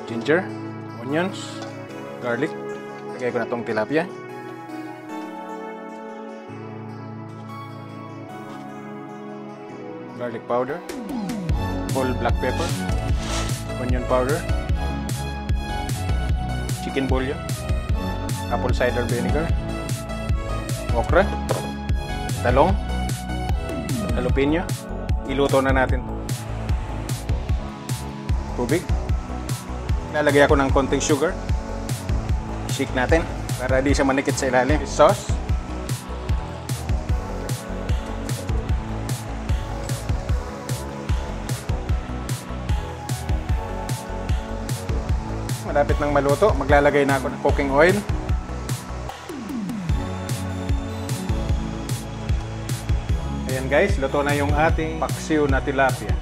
ginger, onions, garlic. Lagay ko na tong tilapia. Garlic powder, whole black pepper, onion powder, chicken bouillon, apple cider vinegar, okra, talong, jalapeno. Iluto na natin. Tubig. Lalagay ako ng konting sugar. Shake natin para di siya manikit sa ilalim. Sauce. Malapit nang maluto, maglalagay na ako ng cooking oil. Ayan guys, luto na yung ating paksiw na tilapia.